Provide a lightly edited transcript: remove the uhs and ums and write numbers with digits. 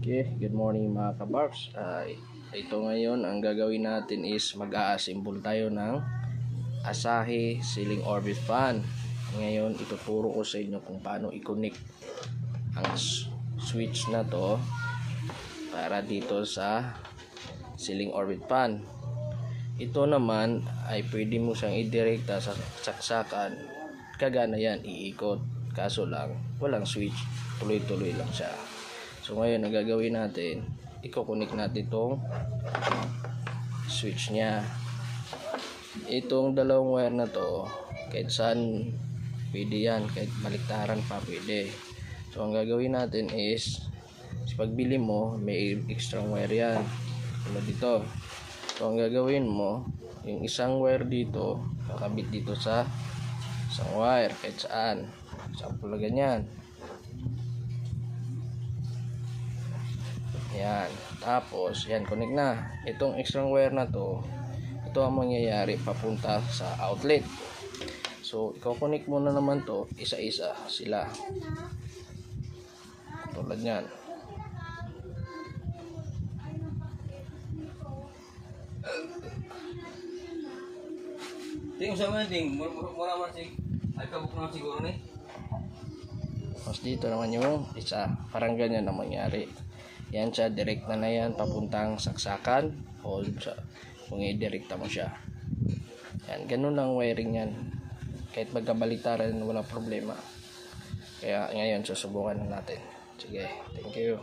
Okay, good morning mga kabarbs. Ito ngayon, ang gagawin natin is mag-a-assemble tayo ng Asahi ceiling orbit fan. Ngayon, ituturo ko sa inyo kung paano i-connect ang switch na to para dito sa ceiling orbit fan. Ito naman ay pwede mo siyang idirekta sa saksakan. Kagana yan, iikot. Kaso lang, walang switch. Tuloy-tuloy lang siya. So ngayon, ang gagawin natin, i-connect natin itong switch nya. Itong dalawang wire na to, kahit saan pwede yan, kahit baliktaran pa pwede. So ang gagawin natin is, sa pagbili mo, may extra wire yan. Tulad dito. So ang gagawin mo, yung isang wire dito, kakabit dito sa isang wire, kahit saan. Sample na ganyan. Yan. Tapos, yan, connect na. Itong extra wire na to, ito ang mangyayari papunta sa outlet. So, i-connect mo na naman to, isa-isa sila. Tulad yan. Ting sa ting, mura man sig ay kabuk na siguro ni. Tapos dito naman yung isa, parang ganyan ang mangyari. Yan siya, direct na yan papuntang saksakan o sa kung i-direkta mo siya. Yan, ganun lang wiring yan. Kahit magkabaliktaran, wala problema. Kaya ngayon susubukan na natin. Sige, thank you.